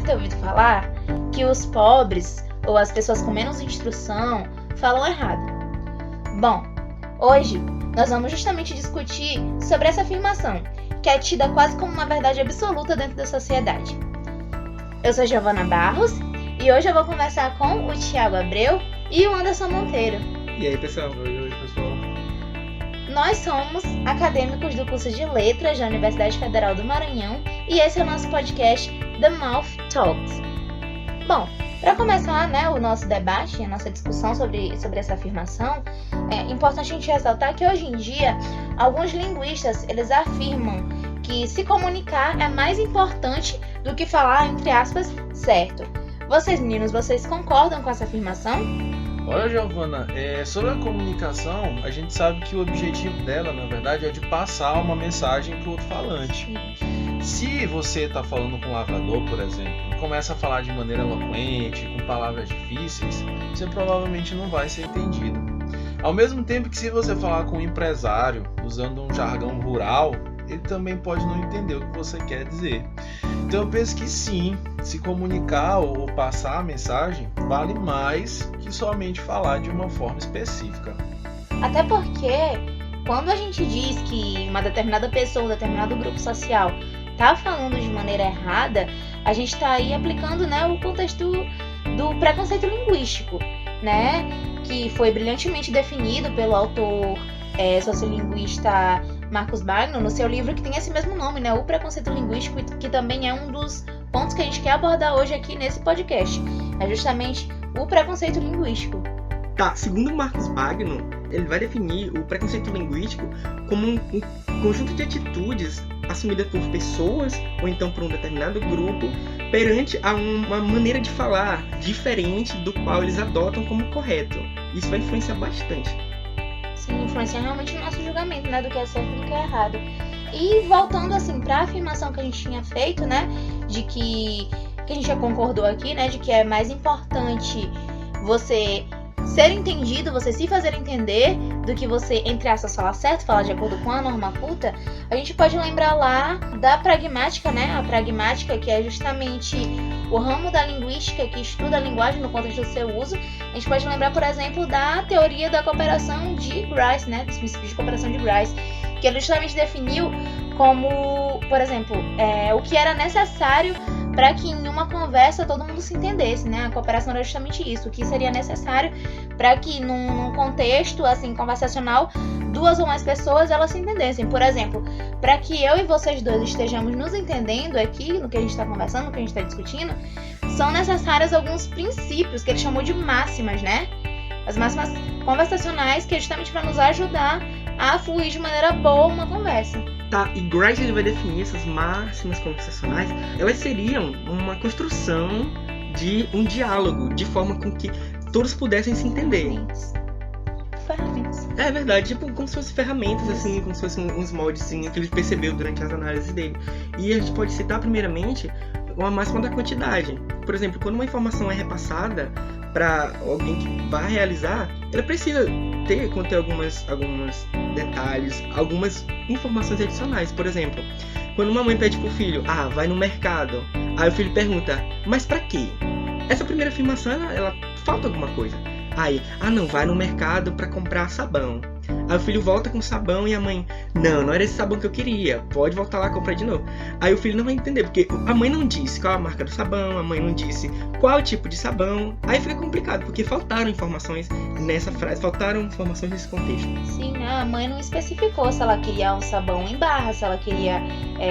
deve ter ouvido falar que os pobres ou as pessoas com menos instrução falam errado. Bom, hoje nós vamos justamente discutir sobre essa afirmação, que é tida quase como uma verdade absoluta dentro da sociedade. Eu sou Giovana Barros e hoje eu vou conversar com o Thiago Abreu e o Anderson Monteiro. E aí, pessoal? Oi, pessoal. Nós somos acadêmicos do curso de Letras da Universidade Federal do Maranhão e esse é o nosso podcast The Mouth Talks. Bom, para começar, o nosso debate, a nossa discussão sobre essa afirmação, é importante a gente ressaltar que hoje em dia, alguns linguistas, eles afirmam que se comunicar é mais importante do que falar, entre aspas, certo. Vocês, meninos, vocês concordam com essa afirmação? Olha, Giovana, sobre a comunicação, a gente sabe que o objetivo dela, na verdade, é de passar uma mensagem para o outro falante. Se você está falando com um lavrador, por exemplo, e começa a falar de maneira eloquente, com palavras difíceis, você provavelmente não vai ser entendido. Ao mesmo tempo que se você falar com um empresário, usando um jargão rural, ele também pode não entender o que você quer dizer. Então eu penso que sim, se comunicar ou passar a mensagem vale mais que somente falar de uma forma específica. Até porque quando a gente diz que uma determinada pessoa, um determinado grupo social está falando de maneira errada, a gente está aí aplicando o contexto do preconceito linguístico, que foi brilhantemente definido pelo autor sociolinguista Marcus Bagno no seu livro que tem esse mesmo nome, O Preconceito Linguístico, que também é um dos pontos que a gente quer abordar hoje aqui nesse podcast. É justamente o preconceito linguístico. Tá, segundo Marcus Bagno, ele vai definir o preconceito linguístico como um conjunto de atitudes assumidas por pessoas ou então por um determinado grupo perante a uma maneira de falar diferente do qual eles adotam como correto. Isso vai influenciar bastante. Sim, influencia realmente no nosso julgamento, do que é certo e do que é errado. E voltando para a afirmação que a gente tinha feito, de que a gente já concordou aqui, de que é mais importante você ser entendido, você se fazer entender, do que você, entre aspas, falar certo, falar de acordo com a norma culta, a gente pode lembrar lá da pragmática, a pragmática que é justamente o ramo da linguística que estuda a linguagem no contexto do seu uso. A gente pode lembrar, por exemplo, da teoria da cooperação de Grice, dos princípios de cooperação de Grice, que ele justamente definiu como, por exemplo, o que era necessário para que em uma conversa todo mundo se entendesse, A cooperação era justamente isso, o que seria necessário para que num contexto assim conversacional duas ou mais pessoas elas se entendessem. Por exemplo, para que eu e vocês dois estejamos nos entendendo aqui no que a gente está conversando, no que a gente está discutindo, são necessários alguns princípios que ele chamou de máximas, As máximas conversacionais, que é justamente para nos ajudar a fluir de maneira boa uma conversa. Tá, e Grice vai definir essas máximas conversacionais, elas seriam uma construção de um diálogo, de forma com que todos pudessem se entender. Ferramentas. É verdade, como se fossem ferramentas, assim, como se fossem uns moldes assim, que ele percebeu durante as análises dele. E a gente pode citar, primeiramente, uma máxima da quantidade. Por exemplo, quando uma informação é repassada para alguém que vai realizar, ela precisa conter algumas detalhes, algumas informações adicionais. Por exemplo, quando uma mãe pede pro filho, vai no mercado, aí o filho pergunta, mas para quê? Essa primeira afirmação, ela falta alguma coisa. Aí, não, vai no mercado para comprar sabão. Aí o filho volta com sabão e a mãe, não era esse sabão que eu queria, pode voltar lá e comprar de novo. Aí o filho não vai entender, porque a mãe não disse qual a marca do sabão, a mãe não disse qual o tipo de sabão. Aí fica complicado, porque faltaram informações nessa frase, faltaram informações nesse contexto. Sim, a mãe não especificou se ela queria um sabão em barra, se ela queria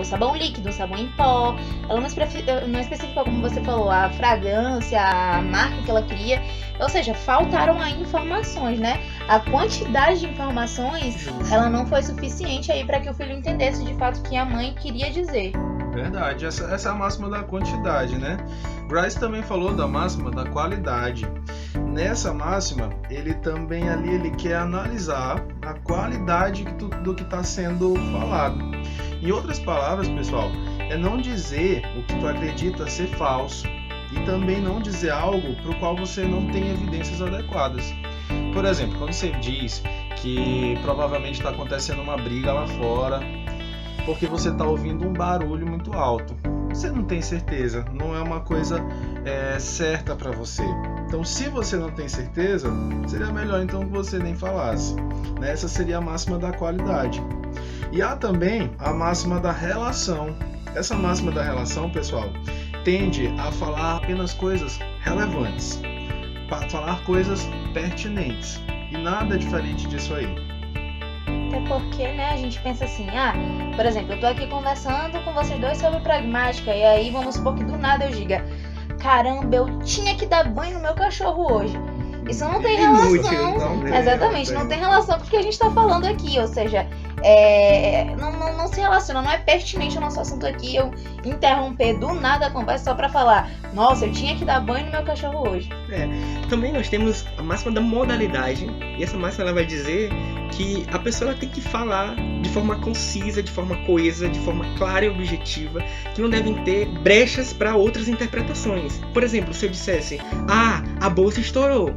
o sabão líquido, o sabão em pó. Ela não especificou, como você falou, a fragrância, a marca que ela queria. Ou seja, faltaram aí informações, A quantidade de informações, ela não foi suficiente aí para que o filho entendesse de fato o que a mãe queria dizer. Verdade, essa é a máxima da quantidade, Grice também falou da máxima da qualidade. Nessa máxima, ele também ele quer analisar a qualidade do que está sendo falado. Em outras palavras, pessoal, é não dizer o que tu acredita ser falso e também não dizer algo para o qual você não tem evidências adequadas. Por exemplo, quando você diz que provavelmente está acontecendo uma briga lá fora porque você está ouvindo um barulho muito alto. você não tem certeza, não é uma coisa certa para você. Então, se você não tem certeza, seria melhor então que você nem falasse, né? Essa seria a máxima da qualidade. E há também a máxima da relação. Essa máxima da relação, pessoal, tende a falar apenas coisas relevantes, falar coisas pertinentes, e nada diferente disso aí. Até porque, né, a gente pensa assim, por exemplo, eu tô aqui conversando com vocês dois sobre pragmática, e aí vamos supor que do nada eu diga, caramba, eu tinha que dar banho no meu cachorro hoje. Isso não tem relação. Inútil, então, né? Exatamente, não tem relação com o que a gente tá falando aqui, ou seja, não se relaciona, não é pertinente o nosso assunto aqui eu interromper do nada a conversa só pra falar, nossa, eu tinha que dar banho no meu cachorro hoje. Também nós temos a máxima da modalidade, e essa máxima ela vai dizer que a pessoa ela tem que falar de forma concisa, de forma coesa, de forma clara e objetiva, que não devem ter brechas para outras interpretações. Por exemplo, se eu dissesse, a bolsa estourou.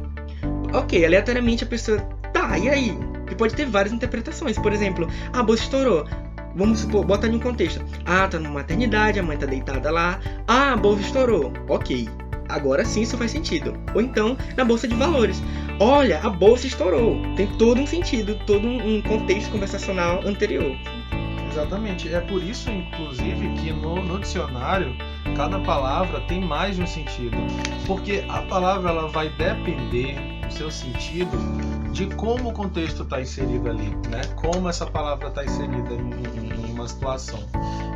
Ok, aleatoriamente a pessoa, tá, e aí? E pode ter várias interpretações. Por exemplo, a bolsa estourou. Vamos supor, bota em um contexto. Tá numa maternidade, a mãe tá deitada lá. A bolsa estourou. Ok. Agora sim isso faz sentido. Ou então, na bolsa de valores. Olha, a bolsa estourou. Tem todo um sentido, todo um contexto conversacional anterior. Exatamente. É por isso, inclusive, que no dicionário, cada palavra tem mais de um sentido. Porque a palavra ela vai depender do seu sentido de como o contexto está inserido ali, né? Como essa palavra está inserida em uma situação.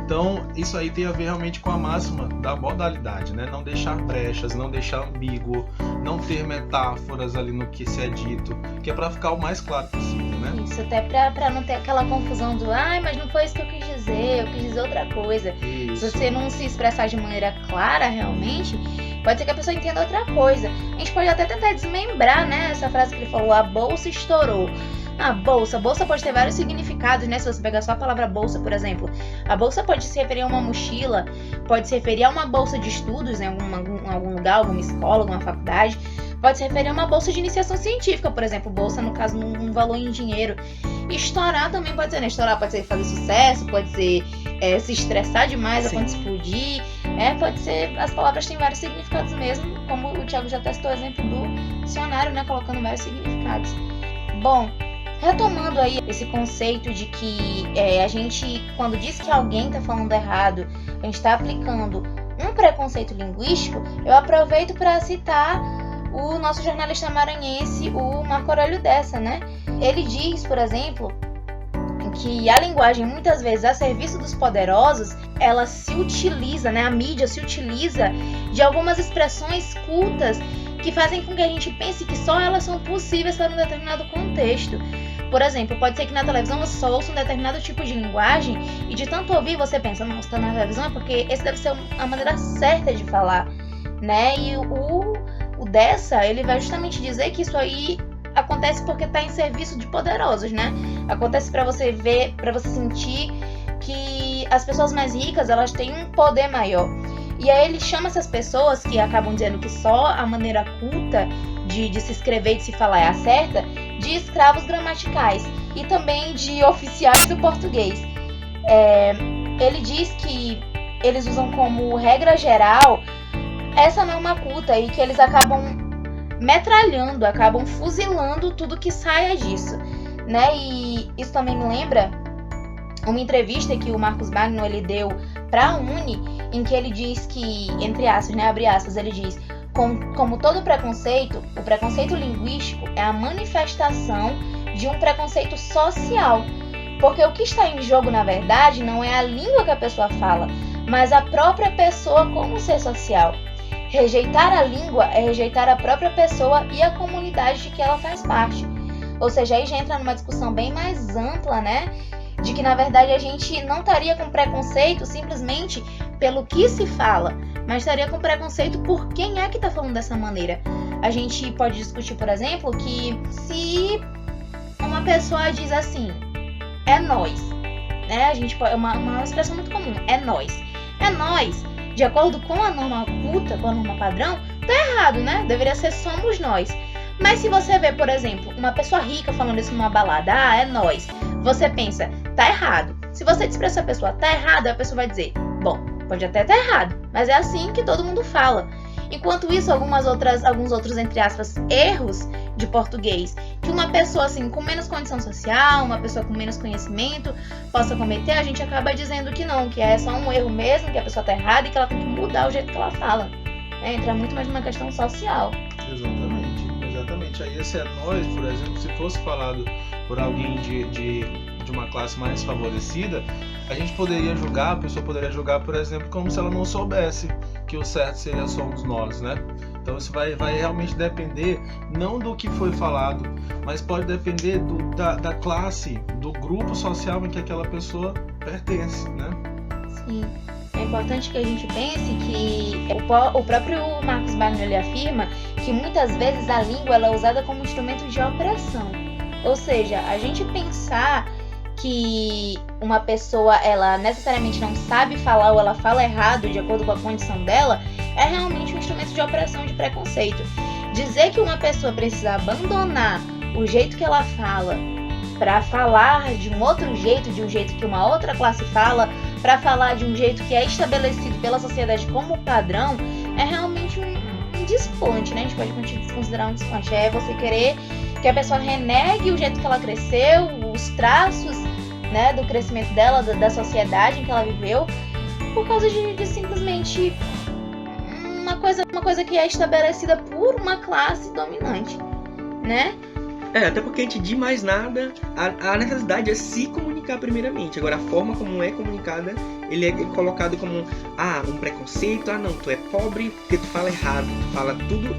Então, isso aí tem a ver realmente com a máxima da modalidade, né? Não deixar brechas, não deixar ambíguo, não ter metáforas ali no que se é dito, que é para ficar o mais claro possível, né? Isso, até pra não ter aquela confusão do mas não foi isso que eu quis dizer outra coisa. Isso. Se você não se expressar de maneira clara realmente, pode ser que a pessoa entenda outra coisa. A gente pode até tentar desmembrar, né, essa frase que ele falou, a bolsa estourou. Bolsa pode ter vários significados, né? Se você pegar só a palavra bolsa, por exemplo. A bolsa pode se referir a uma mochila, pode se referir a uma bolsa de estudos em algum lugar, alguma escola, alguma faculdade. Pode se referir a uma bolsa de iniciação científica, por exemplo. Bolsa, no caso, um valor em dinheiro. Estourar também pode ser, né? Estourar pode ser fazer sucesso, pode ser se estressar demais, a ponto de explodir. Pode ser, as palavras têm vários significados mesmo, como o Thiago já testou o exemplo do dicionário, né? Colocando vários significados. Bom, retomando aí esse conceito de que a gente, quando diz que alguém está falando errado, a gente está aplicando um preconceito linguístico, eu aproveito para citar o nosso jornalista maranhense, o Marco Aurélio Dessa, né? Ele diz, por exemplo, que a linguagem, muitas vezes, a serviço dos poderosos, ela se utiliza, né? A mídia se utiliza de algumas expressões cultas que fazem com que a gente pense que só elas são possíveis para um determinado contexto. Por exemplo, pode ser que na televisão você só ouça um determinado tipo de linguagem e de tanto ouvir você pensa, não, você está na televisão é porque esse deve ser a maneira certa de falar, né? E o Dessa, ele vai justamente dizer que isso aí acontece porque está em serviço de poderosos, né? Acontece para você ver, para você sentir que as pessoas mais ricas, elas têm um poder maior. E aí ele chama essas pessoas que acabam dizendo que só a maneira culta de se escrever e de se falar é a certa, de escravos gramaticais e também de oficiais do português. Ele diz que eles usam como regra geral essa norma culta e que eles acabam metralhando, acabam fuzilando tudo que saia disso, né? E isso também me lembra uma entrevista que o Marcos Magno ele deu para a Uni, em que ele diz que, entre aspas, né, abre aspas, ele diz, como todo preconceito, o preconceito linguístico é a manifestação de um preconceito social, porque o que está em jogo, na verdade, não é a língua que a pessoa fala, mas a própria pessoa como ser social. Rejeitar a língua é rejeitar a própria pessoa e a comunidade de que ela faz parte. Ou seja, aí já entra numa discussão bem mais ampla, né? De que, na verdade, a gente não estaria com preconceito simplesmente pelo que se fala, mas estaria com preconceito por quem é que está falando dessa maneira. A gente pode discutir, por exemplo, que se uma pessoa diz assim, é nós, né? A gente pode, uma expressão muito comum, é nós. É nós, de acordo com a norma culta, com a norma padrão, tá errado, né? Deveria ser somos nós. Mas se você vê, por exemplo, uma pessoa rica falando isso numa balada, é nós, você pensa, tá errado. Se você diz pra essa pessoa, tá errado, a pessoa vai dizer, bom, Pode até estar errado, mas é assim que todo mundo fala. Enquanto isso, alguns outros, entre aspas, erros de português que uma pessoa assim com menos condição social, uma pessoa com menos conhecimento possa cometer, a gente acaba dizendo que não, que é só um erro mesmo, que a pessoa tá errada e que ela tem que mudar o jeito que ela fala. Entra muito mais numa questão social. Exatamente. Aí esse é nós, por exemplo, se fosse falado por alguém de uma classe mais favorecida, a gente poderia julgar, a pessoa poderia julgar, por exemplo, como se ela não soubesse que o certo seria somos nós, né? Então isso vai realmente depender, não do que foi falado, mas pode depender da classe, do grupo social em que aquela pessoa pertence, né? Sim. É importante que a gente pense que o próprio Marcos Wagner ele afirma que muitas vezes a língua ela é usada como instrumento de opressão. Ou seja, a gente pensar que uma pessoa ela necessariamente não sabe falar ou ela fala errado de acordo com a condição dela é realmente um instrumento de opressão, de preconceito. Dizer que uma pessoa precisa abandonar o jeito que ela fala para falar de um outro jeito, de um jeito que uma outra classe fala, para falar de um jeito que é estabelecido pela sociedade como padrão, é realmente um desplante, né? A gente pode considerar um desplante. É você querer que a pessoa renegue o jeito que ela cresceu, os traços, né, do crescimento dela, da sociedade em que ela viveu, por causa de simplesmente uma coisa que é estabelecida por uma classe dominante, né? Até porque antes de mais nada, a necessidade é se comunicar primeiramente. Agora, a forma como é comunicada, ele é colocado como um preconceito, não, tu é pobre porque tu fala errado, tu fala tudo,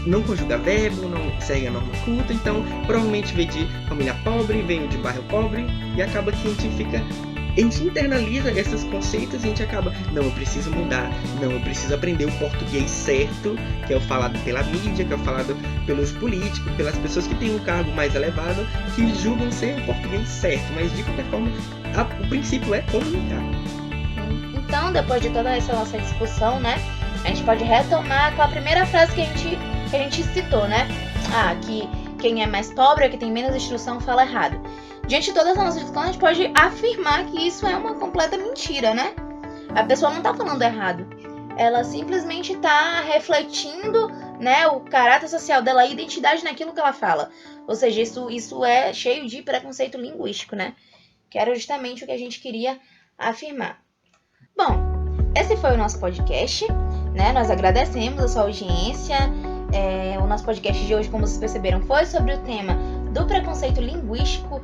não conjuga verbo, não segue a norma culta, então provavelmente veio de família pobre, veio de bairro pobre, e acaba que a gente internaliza esses conceitos e a gente acaba, não, eu preciso mudar, não, eu preciso aprender o português certo, que é o falado pela mídia, que é o falado pelos políticos, pelas pessoas que têm um cargo mais elevado, que julgam ser o português certo, mas de qualquer forma, o princípio é comunicar. Então, depois de toda essa nossa discussão, né, a gente pode retomar aquela primeira frase que a gente citou, né, que quem é mais pobre ou que tem menos instrução fala errado. Diante de toda essa nossa discussão, a gente pode afirmar que isso é uma completa mentira, né? A pessoa não está falando errado. Ela simplesmente está refletindo, né, o caráter social dela, a identidade naquilo que ela fala. Ou seja, isso é cheio de preconceito linguístico, né? Que era justamente o que a gente queria afirmar. Bom, esse foi o nosso podcast, né? Nós agradecemos a sua audiência. O nosso podcast de hoje, como vocês perceberam, foi sobre o tema do preconceito linguístico,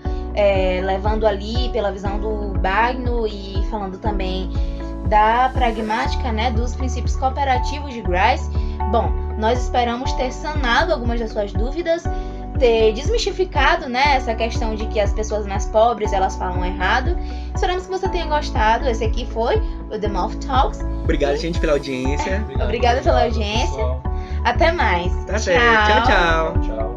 levando ali pela visão do Bagno e falando também da pragmática, né, dos princípios cooperativos de Grice. Bom, nós esperamos ter sanado algumas das suas dúvidas, ter desmistificado, né, essa questão de que as pessoas mais pobres elas falam errado. Esperamos que você tenha gostado. Esse aqui foi o The Mouth Talks. Obrigado, gente, pela audiência. Obrigada pela audiência. Pessoal. Até mais. Tá certo. Tchau. Tchau.